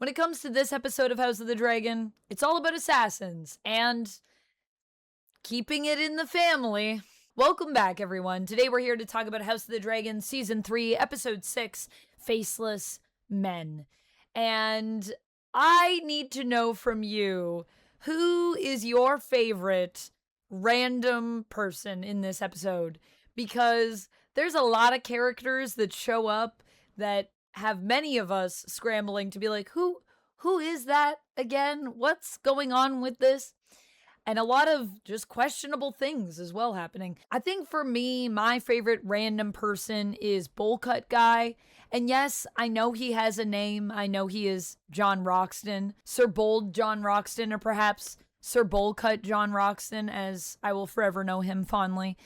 When it comes to this episode of House of the Dragon, it's all about assassins and keeping it in the family. Welcome back, everyone. Today we're here to talk about House of the Dragon Season 3, Episode 6, Faceless Men. And I need to know from you, who is your favorite random person in this episode? Because there's a lot of characters that show up that have many of us scrambling to be like, who is that again? What's going on with this? And a lot of just questionable things as well happening. I think for me, my favorite random person is Bowl-Cut Guy. And yes, I know he has a name. I know he is John Roxton, Sir Bold John Roxton, or perhaps Sir Bowl-Cut John Roxton, as I will forever know him fondly.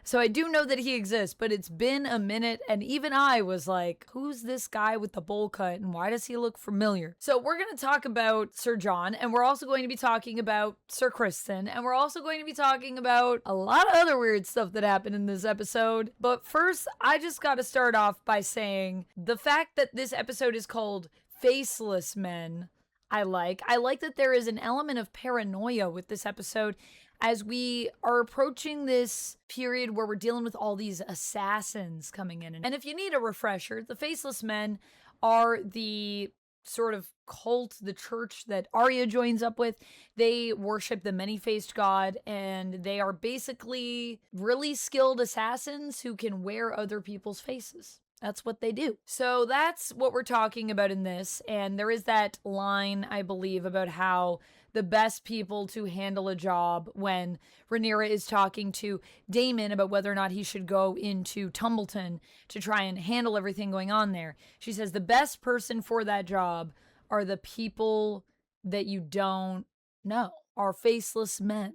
So I do know that he exists, but it's been a minute, and even I was like, who's this guy with the bowl cut, and why does he look familiar? So we're going to talk about Sir John, and we're also going to be talking about Sir Criston, and we're also going to be talking about a lot of other weird stuff that happened in this episode. But first, I just got to start off by saying the fact that this episode is called Faceless Men, I like. I like that there is an element of paranoia with this episode, as we are approaching this period where we're dealing with all these assassins coming in. And if you need a refresher, the Faceless Men are the sort of cult, the church that Arya joins up with. They worship the many-faced god, and they are basically really skilled assassins who can wear other people's faces. That's what they do. So that's what we're talking about in this. And there is that line, I believe, about how the best people to handle a job when Rhaenyra is talking to Daemon about whether or not he should go into Tumbleton to try and handle everything going on there. She says the best person for that job are the people that you don't know, are faceless men.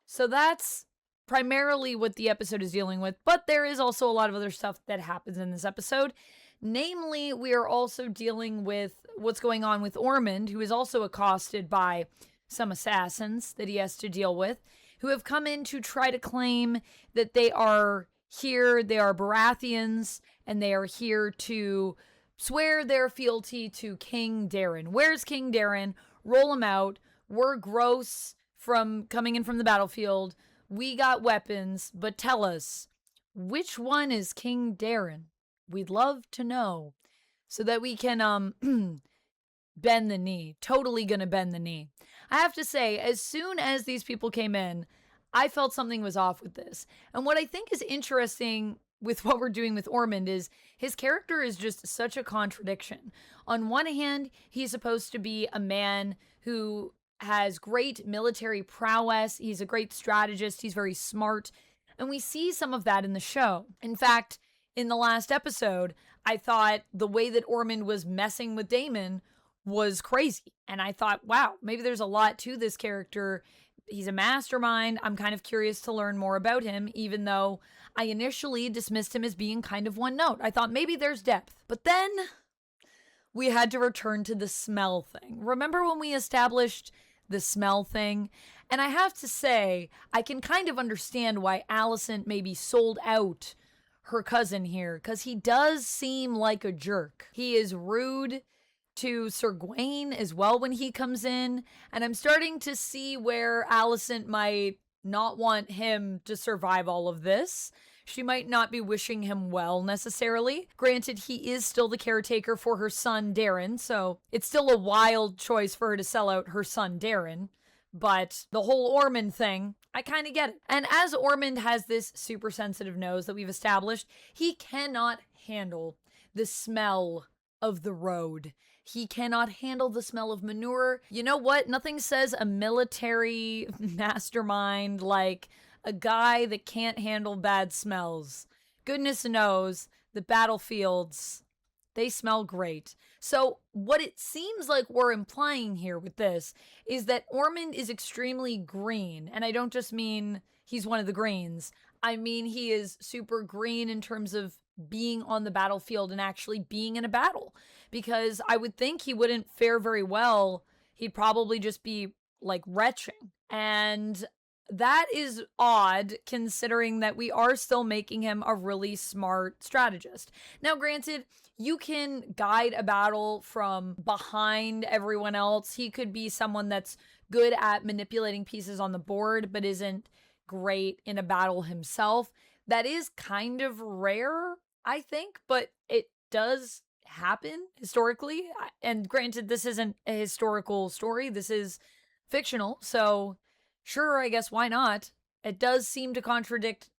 So that's primarily what the episode is dealing with, but there is also a lot of other stuff that happens in this episode. Namely, we are also dealing with what's going on with Ormund, who is also accosted by some assassins that he has to deal with, who have come in to try to claim that they are here, they are Baratheons, and they are here to swear their fealty to King Daeron. Where's King Daeron? Roll him out. We're gross from coming in from the battlefield. We got weapons, but tell us, which one is King Daeron? We'd love to know so that we can bend the knee. Totally gonna bend the knee. I have to say, as soon as these people came in, I felt something was off with this. And what I think is interesting with what we're doing with Ormund is his character is just such a contradiction. On one hand, he's supposed to be a man who has great military prowess. He's a great strategist. He's very smart. And we see some of that in the show. In fact, in the last episode, I thought the way that Ormund was messing with Daemon was crazy. And I thought, wow, maybe there's a lot to this character. He's a mastermind. I'm kind of curious to learn more about him, even though I initially dismissed him as being kind of one note. I thought maybe there's depth. But then we had to return to the smell thing. Remember when we established the smell thing? And I have to say, I can kind of understand why Alysanne maybe sold out her cousin here, because he does seem like a jerk. He is rude to Sir Gwayne as well when he comes in, and I'm starting to see where Alysanne might not want him to survive all of this. She might not be wishing him well necessarily. Granted, he is still the caretaker for her son Daeron, so it's still a wild choice for her to sell out her son Daeron. But the whole Ormond thing, I kind of get it. And as Ormond has this super sensitive nose that we've established, he cannot handle the smell of the road. He cannot handle the smell of manure. You know what? Nothing says a military mastermind like a guy that can't handle bad smells. Goodness knows the battlefields, they smell great. So what it seems like we're implying here with this is that Ormond is extremely green. And I don't just mean he's one of the greens. I mean he is super green in terms of being on the battlefield and actually being in a battle. Because I would think he wouldn't fare very well. He'd probably just be like retching. And that is odd considering that we are still making him a really smart strategist. Now, granted, you can guide a battle from behind everyone else. He could be someone that's good at manipulating pieces on the board, but isn't great in a battle himself. That is kind of rare, I think, but it does happen historically. And granted, this isn't a historical story, this is fictional. So, sure, I guess why not? It does seem to contradict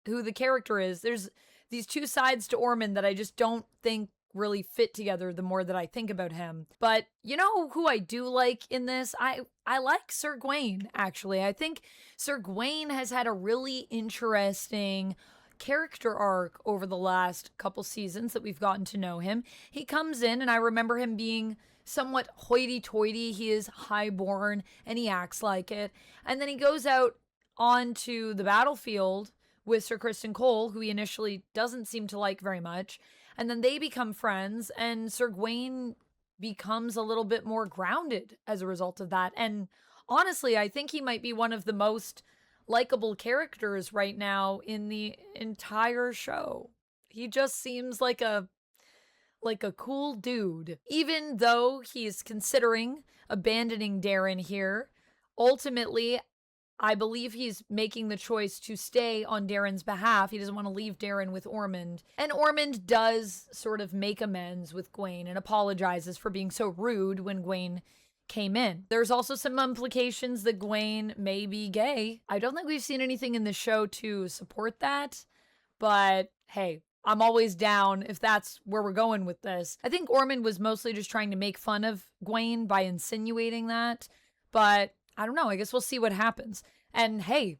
who the character is. There's these two sides to Ormund that I just don't think really fit together the more that I think about him. But you know who I do like in this? I like Sir Gwayne, actually. I think Sir Gwayne has had a really interesting character arc over the last couple seasons that we've gotten to know him. He comes in, and I remember him being somewhat hoity-toity. He is highborn, and he acts like it. And then he goes out onto the battlefield with Sir Criston Cole, who he initially doesn't seem to like very much. And then they become friends, and Sir Gwayne becomes a little bit more grounded as a result of that. And honestly, I think he might be one of the most likable characters right now in the entire show. He just seems like a cool dude. Even though he's considering abandoning Darren here, ultimately, I believe he's making the choice to stay on Darren's behalf. He doesn't want to leave Darren with Ormund. And Ormund does sort of make amends with Gwayne and apologizes for being so rude when Gwayne came in. There's also some implications that Gwayne may be gay. I don't think we've seen anything in the show to support that, but hey, I'm always down if that's where we're going with this. I think Ormund was mostly just trying to make fun of Gwayne by insinuating that, but I don't know. I guess we'll see what happens. And hey,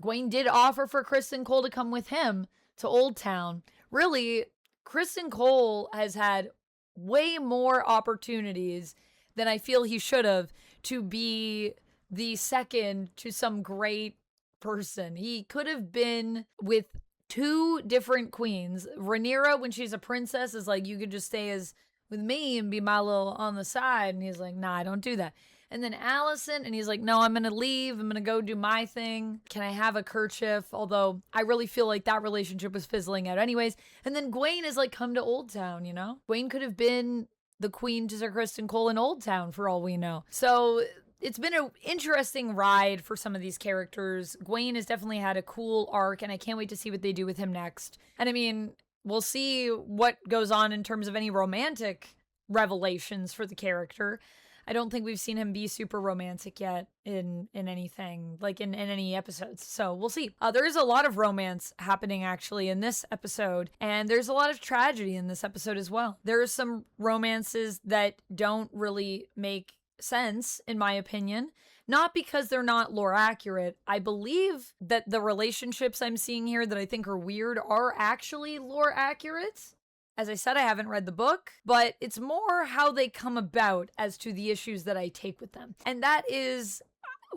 Gwayne did offer for Criston Cole to come with him to Old Town. Really, Criston Cole has had way more opportunities than I feel he should have to be the second to some great person. He could have been with two different queens. Rhaenyra, when she's a princess, is like, you could just stay as with me and be my little on the side. And he's like, nah, I don't do that. And then Alysanne, and he's like, no, I'm going to leave. I'm going to go do my thing. Can I have a kerchief? Although I really feel like that relationship was fizzling out anyways. And then Gwayne is like, come to Old Town, you know? Gwayne could have been the queen to Sir Criston Cole in Old Town for all we know. So it's been an interesting ride for some of these characters. Gwayne has definitely had a cool arc, and I can't wait to see what they do with him next. And I mean, we'll see what goes on in terms of any romantic revelations for the character. I don't think we've seen him be super romantic yet in anything, like in any episodes. So we'll see. There is a lot of romance happening actually in this episode, and there's a lot of tragedy in this episode as well. There are some romances that don't really make sense, in my opinion. Not because they're not lore accurate. I believe that the relationships I'm seeing here that I think are weird are actually lore accurate. As I said, I haven't read the book, but it's more how they come about as to the issues that I take with them. And that is,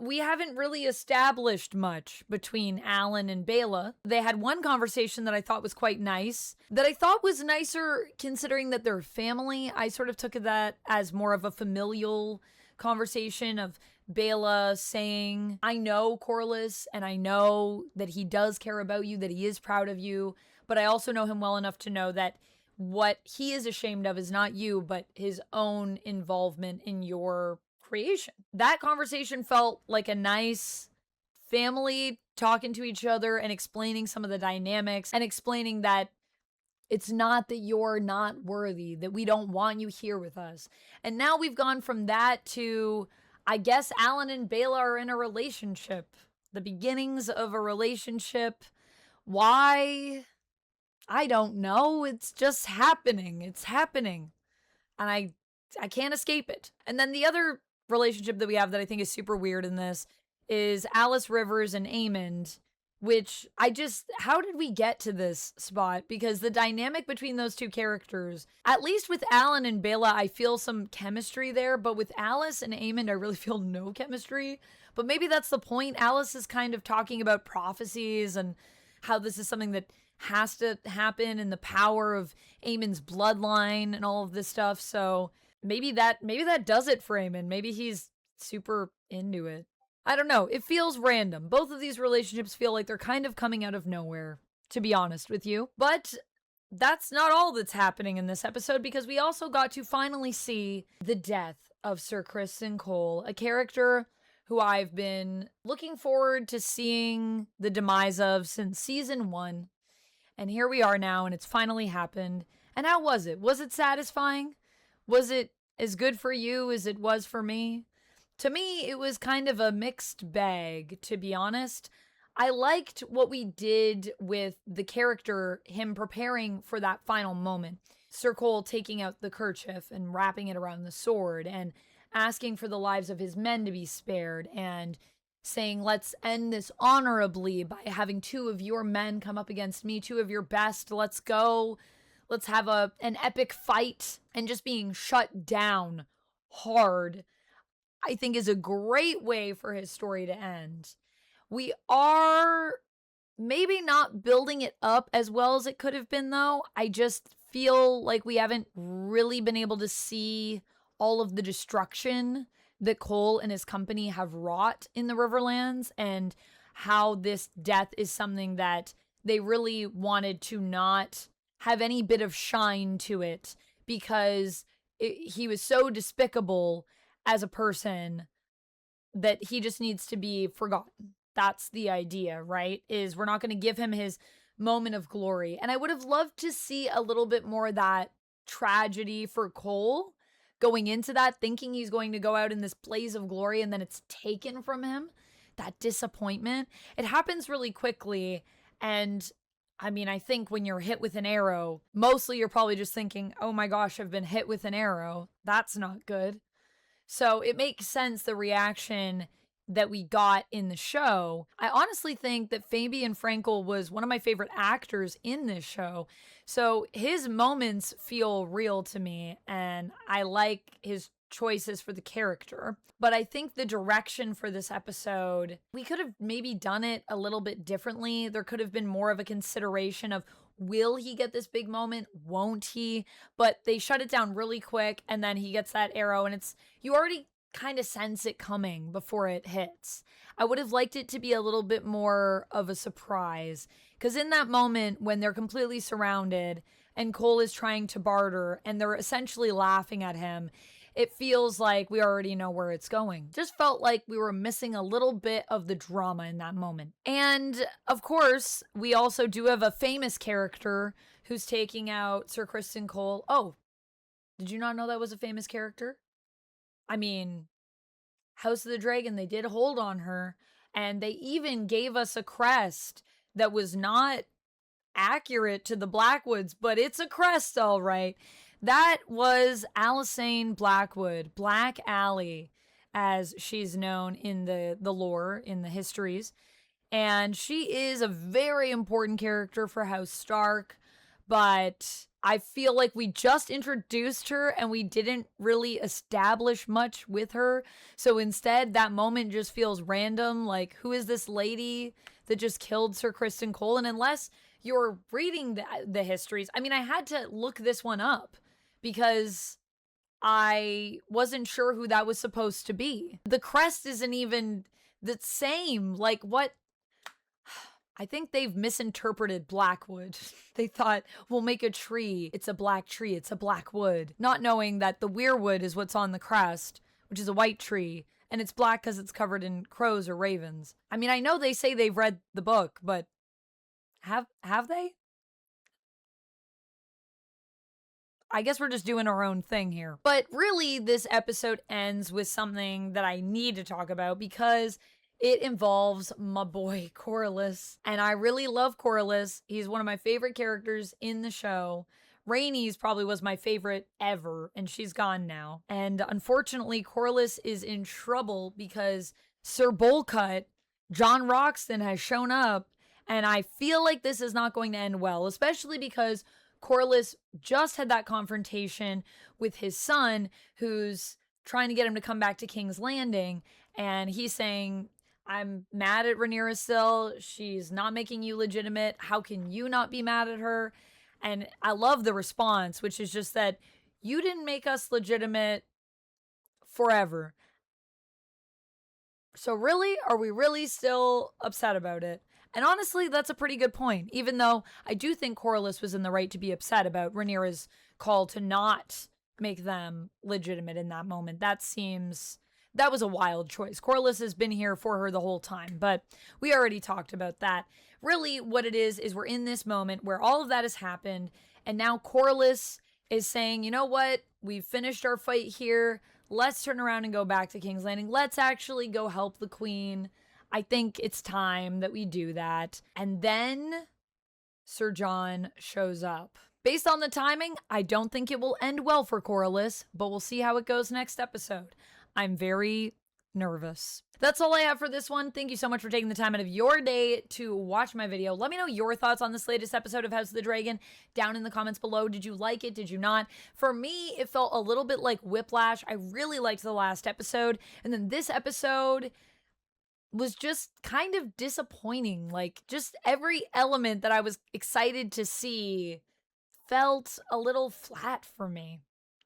we haven't really established much between Alan and Bela. They had one conversation that I thought was quite nice, that I thought was nicer considering that they're family. I sort of took that as more of a familial conversation of Bela saying, I know Corlys, and I know that he does care about you, that he is proud of you, but I also know him well enough to know that what he is ashamed of is not you, but his own involvement in your creation. That conversation felt like a nice family talking to each other and explaining some of the dynamics and explaining that it's not that you're not worthy, that we don't want you here with us. And now we've gone from that to, I guess Alan and Bela are in a relationship. The beginnings of a relationship. Why? I don't know. It's just happening. It's happening. And I can't escape it. And then the other relationship that we have that I think is super weird in this is Alice Rivers and Aemond, which how did we get to this spot? Because the dynamic between those two characters, at least with Alan and Bela, I feel some chemistry there, but with Alice and Aemond, I really feel no chemistry. But maybe that's the point. Alice is kind of talking about prophecies and how this is something that has to happen and the power of Aemond's bloodline and all of this stuff. So maybe that does it for Aemond. Maybe he's super into it. I don't know. It feels random. Both of these relationships feel like they're kind of coming out of nowhere, to be honest with you. But that's not all that's happening in this episode, because we also got to finally see the death of Sir Criston Cole, a character who I've been looking forward to seeing the demise of since season 1. And here we are now, and it's finally happened. And how was it? Was it satisfying? Was it as good for you as it was for me? To me, it was kind of a mixed bag, to be honest. I liked what we did with the character, him preparing for that final moment. Sir Cole taking out the kerchief and wrapping it around the sword and asking for the lives of his men to be spared and saying, let's end this honorably by having 2 of your men come up against me, 2 of your best. Let's go. Let's have an epic fight. And just being shut down hard, I think, is a great way for his story to end. We are maybe not building it up as well as it could have been, though. I just feel like we haven't really been able to see all of the destruction that Cole and his company have wrought in the Riverlands, and how this death is something that they really wanted to not have any bit of shine to it, because he was so despicable as a person that he just needs to be forgotten. That's the idea, right? Is we're not going to give him his moment of glory. And I would have loved to see a little bit more of that tragedy for Cole going into that, thinking he's going to go out in this blaze of glory, and then it's taken from him. That disappointment. It happens really quickly. And I mean, I think when you're hit with an arrow, mostly you're probably just thinking, oh my gosh, I've been hit with an arrow. That's not good. So it makes sense, the reaction that we got in the show. I honestly think that Fabian Frankel was one of my favorite actors in this show. So his moments feel real to me, and I like his choices for the character. But I think the direction for this episode, we could have maybe done it a little bit differently. There could have been more of a consideration of, will he get this big moment? Won't he? But they shut it down really quick, and then he gets that arrow, and you already kind of sense it coming before it hits. I would have liked it to be a little bit more of a surprise, because in that moment when they're completely surrounded and Cole is trying to barter and they're essentially laughing at him, it feels like we already know where it's going. Just felt like we were missing a little bit of the drama in that moment. And of course, we also do have a famous character who's taking out Sir Criston Cole. Oh, did you not know that was a famous character? I mean, House of the Dragon, they did hold on her, and they even gave us a crest that was not accurate to the Blackwoods, but it's a crest, all right. That was Alysanne Blackwood, Black Ally, as she's known in the lore, in the histories. And she is a very important character for House Stark, but I feel like we just introduced her and we didn't really establish much with her. So instead, that moment just feels random. Like, who is this lady that just killed Sir Criston Cole? And unless you're reading the histories, I mean, I had to look this one up because I wasn't sure who that was supposed to be. The crest isn't even the same. Like, what? I think they've misinterpreted Blackwood. They thought, we'll make a tree. It's a black tree. It's a black wood. Not knowing that the weirwood is what's on the crest, which is a white tree. And it's black because it's covered in crows or ravens. I mean, I know they say they've read the book, but have they? I guess we're just doing our own thing here. But really, this episode ends with something that I need to talk about, because it involves my boy Corlys. And I really love Corlys. He's one of my favorite characters in the show. Rhaenys probably was my favorite ever, and she's gone now. And unfortunately, Corlys is in trouble because Sir Bolcut, John Roxton, has shown up. And I feel like this is not going to end well, especially because Corlys just had that confrontation with his son, who's trying to get him to come back to King's Landing. And he's saying, I'm mad at Rhaenyra still. She's not making you legitimate. How can you not be mad at her? And I love the response, which is just that you didn't make us legitimate forever. So really, are we really still upset about it? And honestly, that's a pretty good point, even though I do think Corlys was in the right to be upset about Rhaenyra's call to not make them legitimate in that moment. That was a wild choice. Corlys has been here for her the whole time, but we already talked about that. Really, what it is we're in this moment where all of that has happened, and now Corlys is saying, you know what? We've finished our fight here. Let's turn around and go back to King's Landing. Let's actually go help the queen. I think it's time that we do that. And then Sir Jon shows up. Based on the timing, I don't think it will end well for Corlys, but we'll see how it goes next episode. I'm very nervous. That's all I have for this one. Thank you so much for taking the time out of your day to watch my video. Let me know your thoughts on this latest episode of House of the Dragon down in the comments below. Did you like it? Did you not? For me, it felt a little bit like Whiplash. I really liked the last episode. And then this episode was just kind of disappointing. Like, just every element that I was excited to see felt a little flat for me.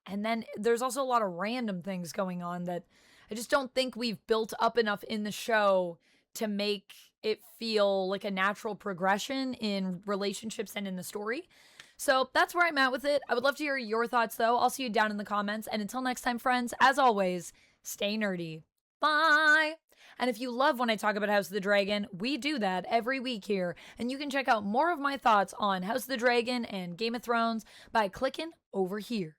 And then there's also a lot of random things going on that I just don't think we've built up enough in the show to make it feel like a natural progression in relationships and in the story. So that's where I'm at with it. I would love to hear your thoughts, though. I'll see you down in the comments. And until next time, friends, as always, stay nerdy. Bye! And if you love when I talk about House of the Dragon, we do that every week here. And you can check out more of my thoughts on House of the Dragon and Game of Thrones by clicking over here.